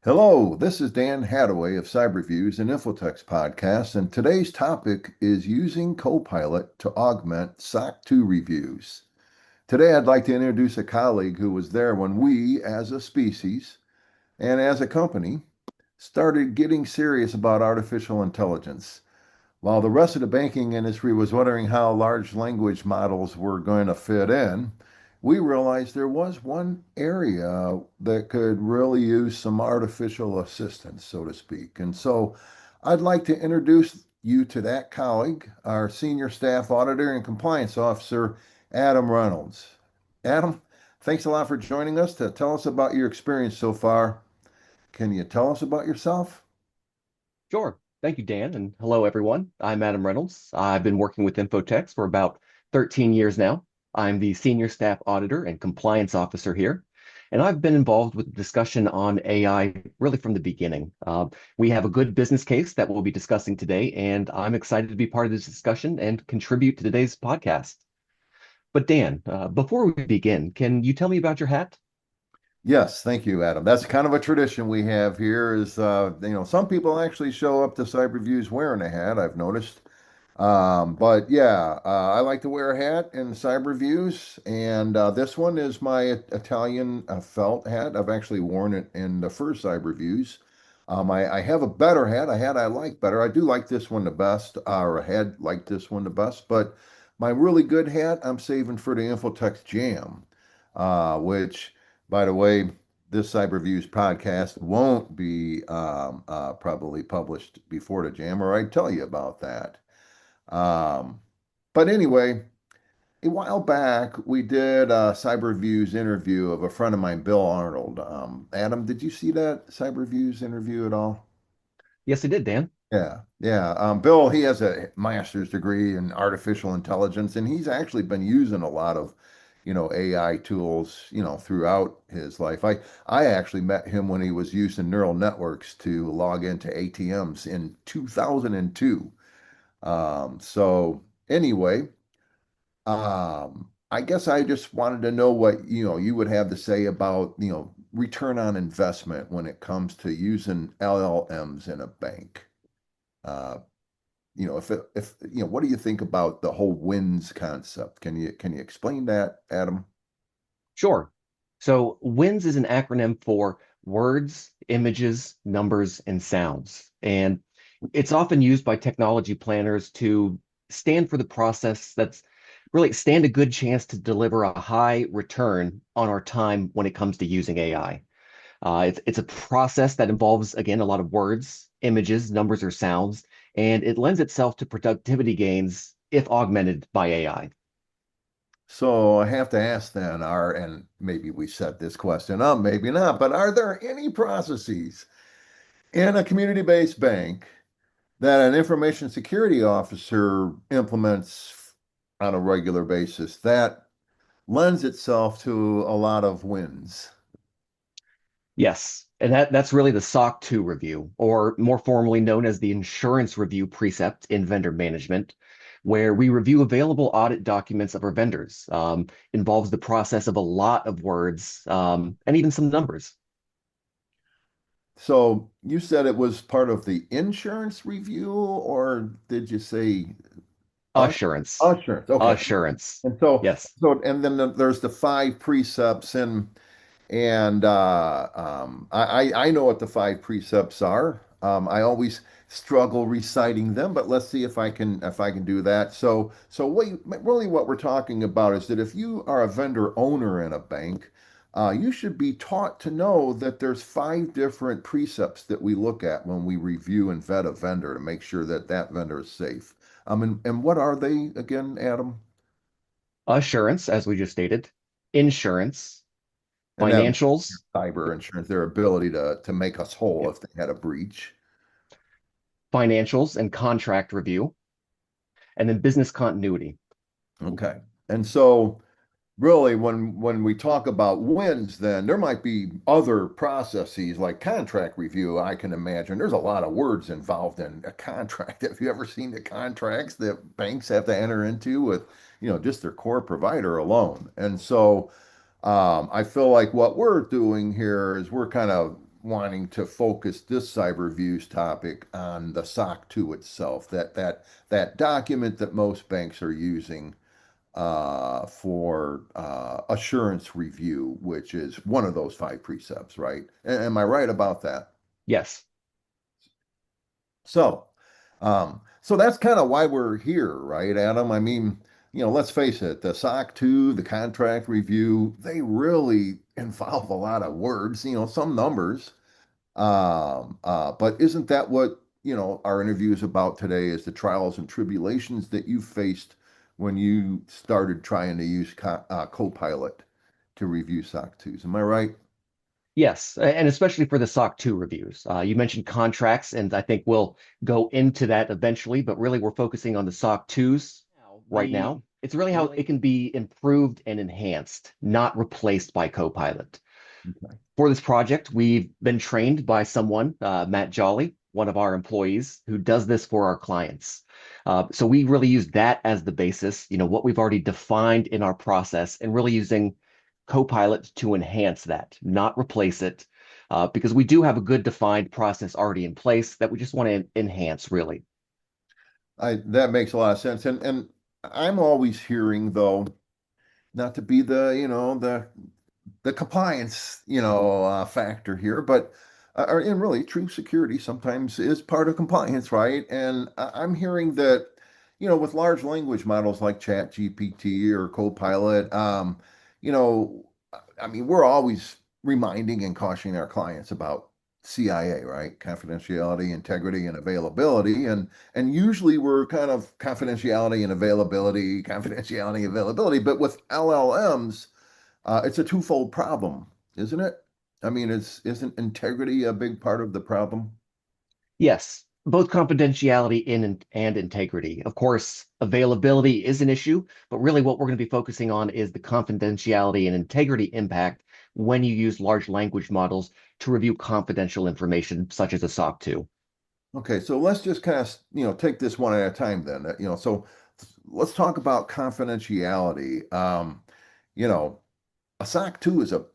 Hello, this is Dan Hadaway of Cyberviews and Infotex Podcast, and today's topic is using Copilot to augment SOC 2 reviews. Today, I'd like to introduce a colleague who was there when we, as a species and as a company, started getting serious about artificial intelligence. While the rest of the banking industry was wondering how large language models were going to fit in, we realized there was one area that could really use some artificial assistance, so to speak. And so I'd like to introduce you to that colleague, our Senior Staff Auditor and Compliance Officer, Adam Reynolds. Adam, thanks a lot for joining us to tell us about your experience so far. Can you tell us about yourself? Sure. Thank you, Dan. And hello, everyone. I'm Adam Reynolds. I've been working with infotex for about 13 years now. I'm the Senior Staff Auditor and Compliance Officer here. And I've been involved with the discussion on AI really from the beginning. We have a good business case that we'll be discussing today, and I'm excited to be part of this discussion and contribute to today's podcast. But Dan, before we begin, can you tell me about your hat? Yes, thank you, Adam. That's kind of a tradition we have here is, some people actually show up to cyber reviews wearing a hat, I've noticed. But yeah, I like to wear a hat in cyber reviews, and this one is my Italian felt hat. I've actually worn it in the first cyber reviews. I have a better hat, a hat I like better. I do like this one the best, or I had liked this one the best, but my really good hat I'm saving for the Infotex Jam, which, by the way, this Cyber Reviews podcast won't be probably published before the Jam, or I'd tell you about that. Um, but anyway, a while back, we did a Cyber Reviews interview of a friend of mine, Bill Arnold. Adam, did you see that Cyber Reviews interview at all? Yes, I did, Dan. Yeah, yeah. Bill, he has a master's degree in artificial intelligence, and he's actually been using a lot of, AI tools, throughout his life. I actually met him when he was using neural networks to log into ATMs in 2002. So anyway, I guess I just wanted to know what, you would have to say about, return on investment when it comes to using LLMs in a bank. Uh, what do you think about the whole wins concept? Can you explain that, Adam? Sure. So WINS is an acronym for words, images, numbers, and sounds. And it's often used by technology planners to stand for the process that's really stand a good chance to deliver a high return on our time when it comes to using AI. It's a process that involves, again, a lot of words, images, numbers, or sounds, and it lends itself to productivity gains if augmented by AI. So I have to ask then, and maybe we set this question up, maybe not, but are there any processes in a community-based bank that an information security officer implements on a regular basis that lends itself to a lot of wins? Yes, and that's really the SOC 2 review, or more formally known as the insurance review precept in vendor management, where we review available audit documents of our vendors. Involves the process of a lot of words and even some numbers. So you said it was part of the insurance review, or did you say us? Assurance. Assurance. Okay. Assurance. And so, Yes. and then there's the five precepts, and I know what the five precepts are. I always struggle reciting them, but let's see if I can do that. So what we're talking about is that if you are a vendor owner in a bank, you should be taught to know that there's five different precepts that we look at when we review and vet a vendor to make sure that that vendor is safe. And what are they again, Adam? Assurance, as we just stated. Insurance. And that Financials. cyber insurance, their ability to make us whole if they had a breach. Financials and contract review. And then business continuity. Okay. And so really when we talk about wins, then there might be other processes like contract review. I can imagine there's a lot of words involved in a contract. Have you ever seen the contracts that banks have to enter into with, just their core provider alone? And so I feel like what we're doing here is we're kind of wanting to focus this cyber views topic on the SOC 2 itself, that document that most banks are using for assurance review, which is one of those five precepts, right? Am I right about that? Yes. So that's kind of why we're here, right, Adam? I mean, let's face it, the SOC 2, the contract review, they really involve a lot of words, some numbers. But isn't that what, our interview is about today is the trials and tribulations that you faced when you started trying to use Copilot to review SOC 2s? Am I right? Yes, and especially for the SOC 2 reviews. You mentioned contracts, and I think we'll go into that eventually, but really we're focusing on the SOC 2s right now. It's really how it can be improved and enhanced, not replaced by Copilot. Okay. For this project, we've been trained by someone, Matt Jolly, one of our employees, who does this for our clients. So we really use that as the basis, what we've already defined in our process, and really using Copilot to enhance that, not replace it, because we do have a good defined process already in place that we just want to enhance, really. That makes a lot of sense. And I'm always hearing though, not to be the compliance, factor here, but and really true security sometimes is part of compliance, right? And I'm hearing that, with large language models like Chat GPT or Copilot, you know, I mean, we're always reminding and cautioning our clients about CIA, right? Confidentiality, integrity, and availability. And usually we're kind of confidentiality and availability, confidentiality, availability. But with LLMs, it's a twofold problem, isn't it? I mean, isn't integrity a big part of the problem? Yes, both confidentiality and integrity. Of course, availability is an issue, but really what we're going to be focusing on is the confidentiality and integrity impact when you use large language models to review confidential information, such as a SOC 2. Okay, so let's just kind of, take this one at a time then. So let's talk about confidentiality. You know, a SOC 2 is a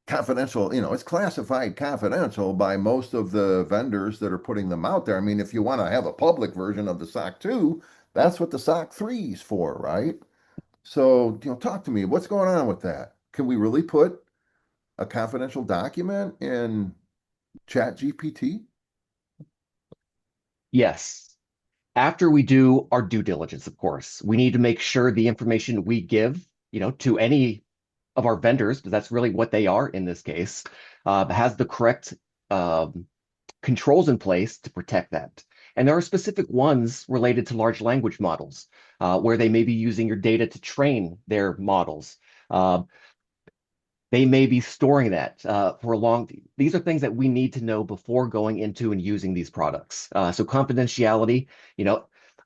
confidential, it's classified confidential by most of the vendors that are putting them out there. I mean, if you want to have a public version of the SOC 2, that's what the SOC 3 is for, right? So, talk to me. What's going on with that? Can we really put a confidential document in Chat GPT? Yes. After we do our due diligence, of course, we need to make sure the information we give, to any of our vendors, because that's really what they are in this case, has the correct controls in place to protect that. And there are specific ones related to large language models, where they may be using your data to train their models. Uh, they may be storing that for a long. These are things that we need to know before going into and using these products. So confidentiality,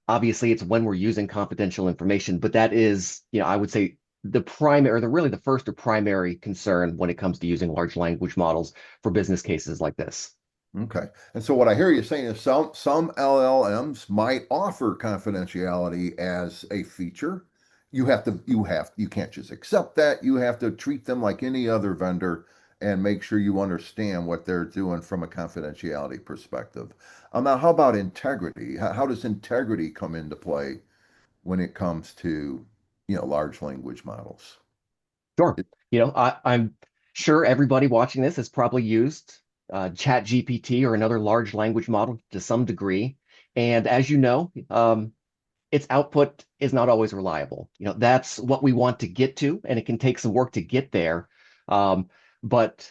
obviously it's when we're using confidential information, but that is, I would say the primary, or really the first or primary concern when it comes to using large language models for business cases like this. Okay. And so what I hear you saying is some LLMs might offer confidentiality as a feature. You can't just accept that. You have to treat them like any other vendor and make sure you understand what they're doing from a confidentiality perspective. Now, how about integrity? How does integrity come into play when it comes to, large language models? Sure. I'm sure everybody watching this has probably used Chat GPT or another large language model to some degree. And as you know, its output is not always reliable. That's what we want to get to, and it can take some work to get there. But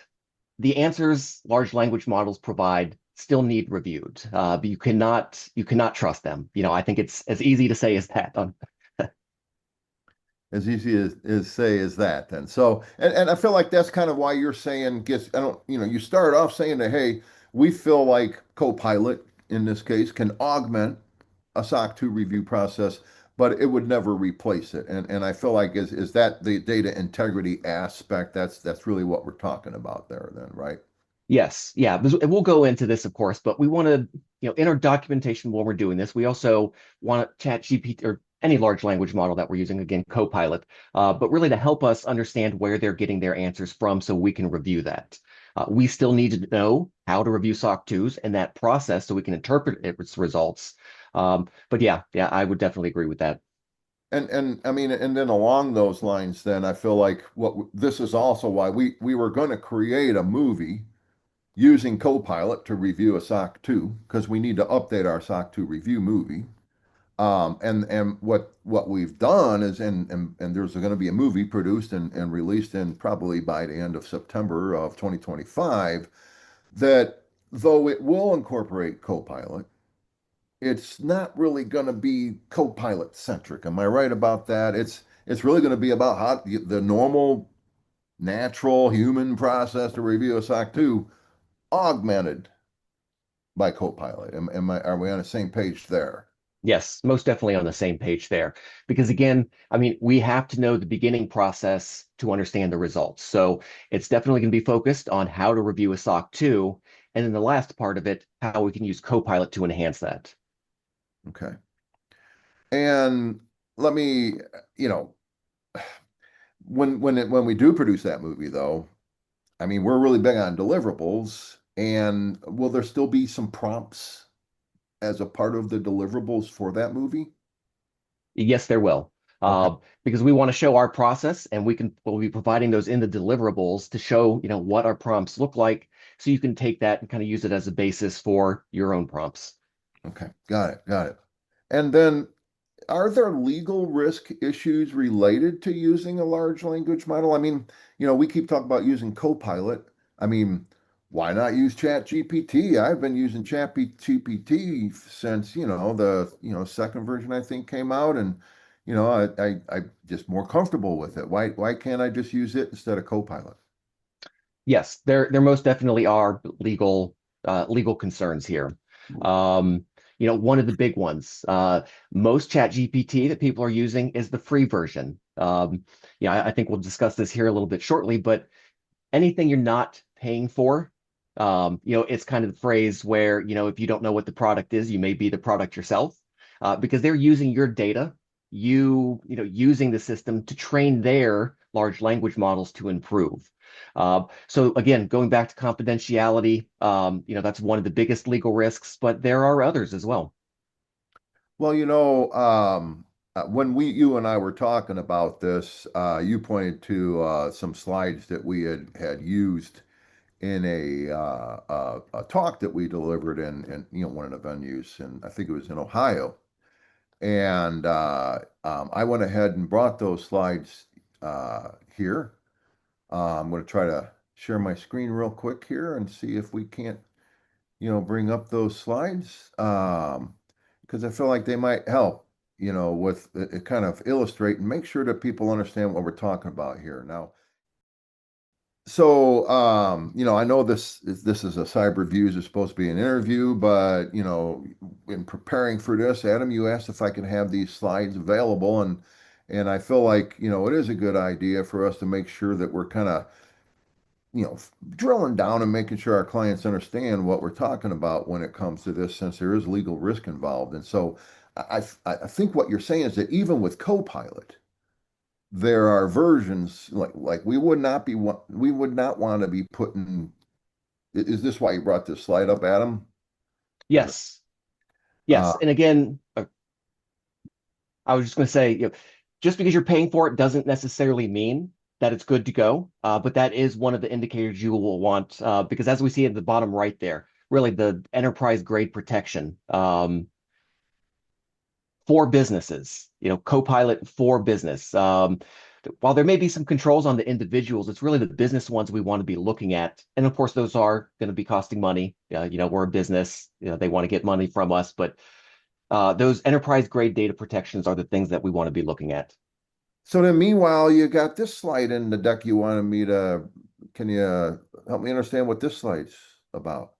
the answers large language models provide still need reviewed. But you cannot trust them. I think it's as easy to say as that. As easy as say as that then. So and I feel like that's kind of why you're saying I don't, you started off saying that, hey, we feel like Copilot in this case can augment a SOC 2 review process, but it would never replace it. And I feel like is that the data integrity aspect, that's really what we're talking about there then, right? Yes, yeah, we'll go into this, of course, but we want to, in our documentation when we're doing this, we also want Chat GPT or any large language model that we're using, again, Copilot, but really to help us understand where they're getting their answers from so we can review that. We still need to know how to review SOC 2s and that process so we can interpret its results. But yeah, I would definitely agree with that. And I mean, and then along those lines, then I feel like this is also why we were going to create a movie using Copilot to review a SOC 2 because we need to update our SOC 2 review movie. And what we've done is, and there's going to be a movie produced and released in probably by the end of September of 2025, that though it will incorporate Copilot, it's not really going to be Copilot centric. Am I right about that? It's really going to be about how the normal, natural human process to review a SOC 2 augmented by Copilot. Are we on the same page there? Yes, most definitely on the same page there. Because again, I mean, we have to know the beginning process to understand the results. So it's definitely going to be focused on how to review a SOC 2. And then the last part of it, how we can use Copilot to enhance that. Okay. And let me, you know, when we do produce that movie, though, I mean, we're really big on deliverables. And will there still be some prompts as a part of the deliverables for that movie? Yes, there will. Okay. Because we want to show our process and we'll be providing those in the deliverables to show, what our prompts look like. So you can take that and kind of use it as a basis for your own prompts. Okay. Got it. Got it. And then are there legal risk issues related to using a large language model? I mean, we keep talking about using Copilot. I mean, why not use Chat GPT? I've been using Chat GPT since, the second version I think came out, and I'm just more comfortable with it. Why can't I just use it instead of Copilot? Yes, there most definitely are legal concerns here. One of the big ones, most Chat GPT that people are using is the free version. I think we'll discuss this here a little bit shortly, but anything you're not paying for, it's kind of the phrase where, if you don't know what the product is, you may be the product yourself, because they're using your data, using the system to train their large language models to improve. So again, going back to confidentiality, that's one of the biggest legal risks, but there are others as well. Well, when you and I were talking about this, you pointed to some slides that we had used in a talk that we delivered in one of the venues, and I think it was in Ohio. And I went ahead and brought those slides here. I'm going to try to share my screen real quick here and see if we can't, bring up those slides because I feel like they might help, with it kind of illustrate and make sure that people understand what we're talking about here. Now, so, I know this is a cyber views is supposed to be an interview, but in preparing for this, Adam, you asked if I could have these slides available, and I feel like it is a good idea for us to make sure that we're kind of drilling down and making sure our clients understand what we're talking about when it comes to this, since there is legal risk involved. And so, I think what you're saying is that even with Copilot there are versions like we would not want to be putting. Is this why you brought this slide up, Adam? Yes, Uh, yes. And again, I was just going to say, just because you're paying for it doesn't necessarily mean that it's good to go. But that is one of the indicators you will want, because as we see at the bottom right there, really the enterprise grade protection for businesses, Copilot for business. While there may be some controls on the individuals, it's really the business ones we want to be looking at. And of course, those are going to be costing money. We're a business, they want to get money from us, but those enterprise grade data protections are the things that we want to be looking at. so then, meanwhile, you got this slide in the deck. You wanted me to. Can you help me understand what this slide's about?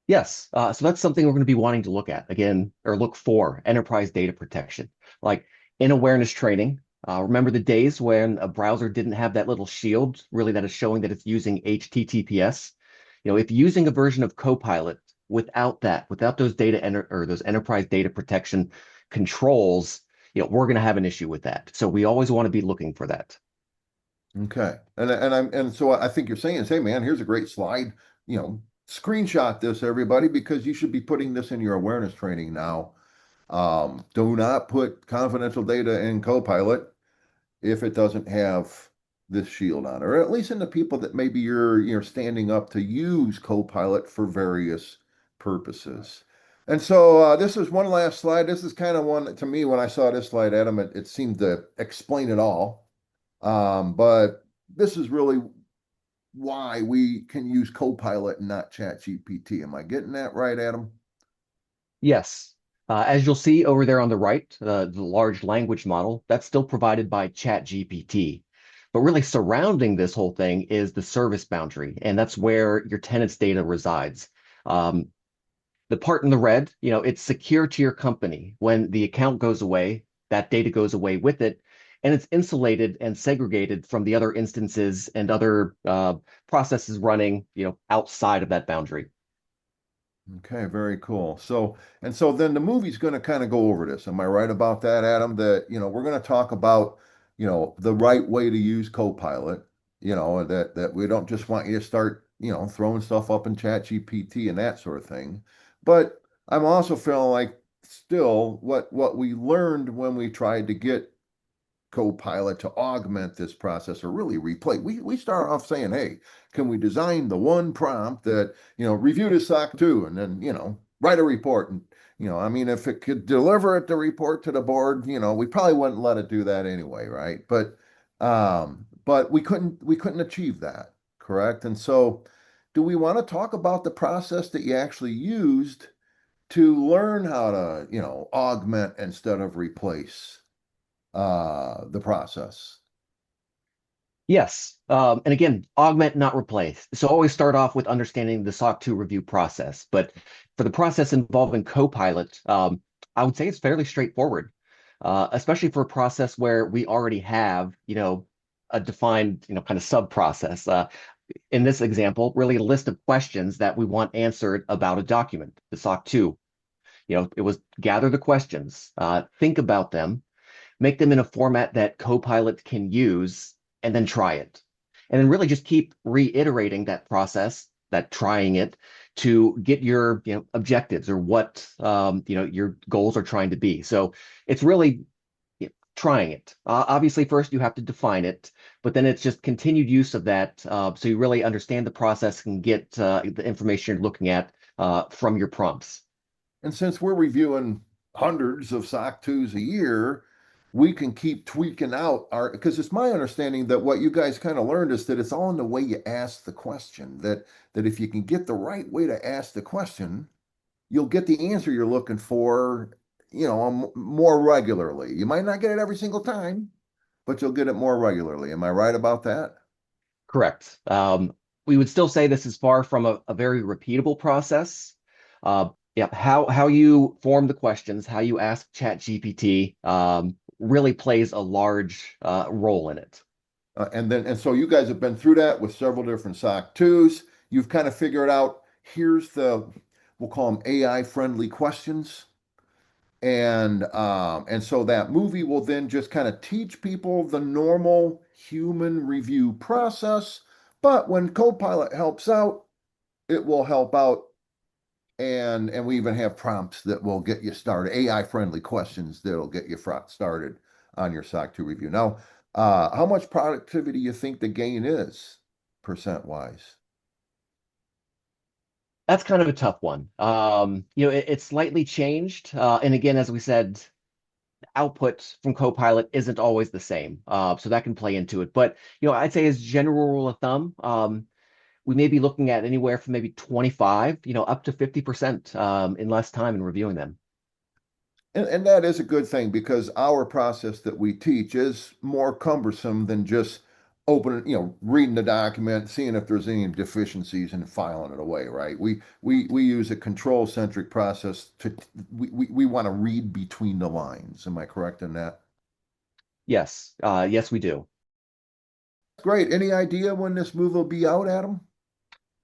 Yes, so that's something we're going to be wanting to look at again, or look for enterprise data protection, like in awareness training. Remember the days when a browser didn't have that little shield, really, that is showing that it's using HTTPS. If using a version of Copilot without that, without those or those enterprise data protection controls, we're going to have an issue with that. So we always want to be looking for that. Okay. And so I think you're saying is, hey man, here's a great slide. Screenshot this everybody because you should be putting this in your awareness training now. Do not put confidential data in Copilot if it doesn't have this shield on, or at least in the people that maybe you're standing up to use Copilot for various purposes. And so this is one last slide. This is kind of one to me when I saw this slide, Adam, it seemed to explain it all. But this is really why we can use Copilot and not ChatGPT. Am I getting that right, Adam? Yes. As you'll see over there on the right, the large language model, that's still provided by ChatGPT. But really surrounding this whole thing is the service boundary, and that's where your tenant's data resides. Um, the part in the red, it's secure to your company. When the account goes away, that data goes away with it, and it's insulated and segregated from the other instances and other processes running, outside of that boundary. Okay, very cool. So then the movie's going to kind of go over this. Am I right about that, Adam? That, we're going to talk about, the right way to use Copilot, that we don't just want you to start, throwing stuff up in Chat GPT and that sort of thing. But I'm also feeling like still what we learned when we tried to get Copilot to augment this process or really replace. We start off saying, hey, can we design the one prompt that, review the SOC 2 and then, write a report. And, I mean, if it could deliver it, the report to the board, we probably wouldn't let it do that anyway, right? But we couldn't achieve that, correct? And so do we want to talk about the process that you actually used to learn how to, augment instead of replace the process? Yes. And again, augment, not replace. So always start off with understanding the SOC 2 review process. But for the process involving Copilot, I would say it's fairly straightforward, especially for a process where we already have, a defined, kind of sub process. In this example, really a list of questions that we want answered about a document, the SOC 2. It was gather the questions, think about them, make them in a format that Copilot can use, and then try it. And then really just keep reiterating that process, that trying it to get your objectives or what your goals are trying to be. So it's really trying it. Obviously, first you have to define it, but then it's just continued use of that so you really understand the process and get the information you're looking at from your prompts. And since we're reviewing hundreds of SOC 2s a year, we can keep tweaking out because it's my understanding that what you guys kind of learned is that it's all in the way you ask the question. That if you can get the right way to ask the question, you'll get the answer you're looking for, more regularly. You might not get it every single time, but you'll get it more regularly. Am I right about that? Correct. We would still say this is far from a very repeatable process. Yeah, how you form the questions, how you ask ChatGPT, really plays a large role in it. And so you guys have been through that with several different SOC 2s. You've kind of figured out we'll call them AI friendly questions. And so that movie will then just kind of teach people the normal human review process. But when Copilot helps out, it will help out. And we even have prompts that will get you started, AI friendly questions that'll get you started on your SOC 2 review. Now, how much productivity you think the gain is percent wise? That's kind of a tough one. It's slightly changed. And again, as we said, output from Copilot isn't always the same. So that can play into it. But, I'd say as general rule of thumb, we may be looking at anywhere from maybe 25, up to 50% in less time in reviewing them. And that is a good thing because our process that we teach is more cumbersome than just opening, reading the document, seeing if there's any deficiencies and filing it away, right? We use a control centric process we want to read between the lines. Am I correct in that? Yes, yes, we do. Great. Any idea when this movie will be out, Adam?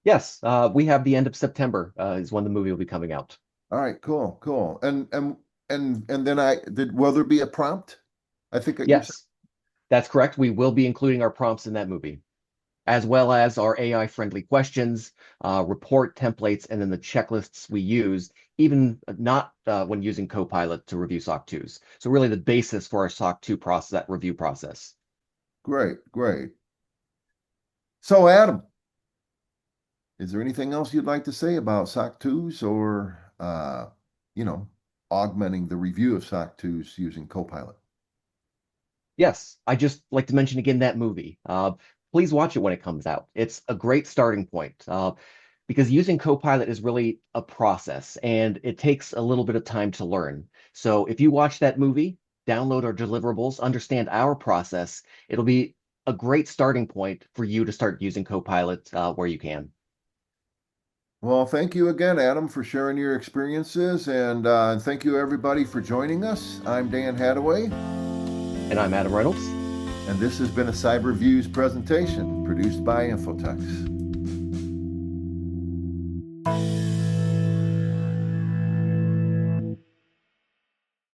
Yes, we have the end of September is when the movie will be coming out. All right, cool, cool. And then will there be a prompt? I think you said, Yes. That's correct. We will be including our prompts in that movie, as well as our AI-friendly questions, report templates, and then the checklists we use, even not when using Copilot to review SOC 2s. So really the basis for our SOC 2 process, that review process. Great, great. So, Adam, is there anything else you'd like to say about SOC 2s or, you know, augmenting the review of SOC 2s using Copilot? Yes, I just like to mention again that movie. Please watch it when it comes out. It's a great starting point because using Copilot is really a process and it takes a little bit of time to learn. So if you watch that movie, download our deliverables, understand our process, it'll be a great starting point for you to start using Copilot where you can. Well, thank you again, Adam, for sharing your experiences, and thank you everybody for joining us. I'm Dan Hadaway, And I'm Adam Reynolds. and this has been a CyberViews presentation produced by Infotex.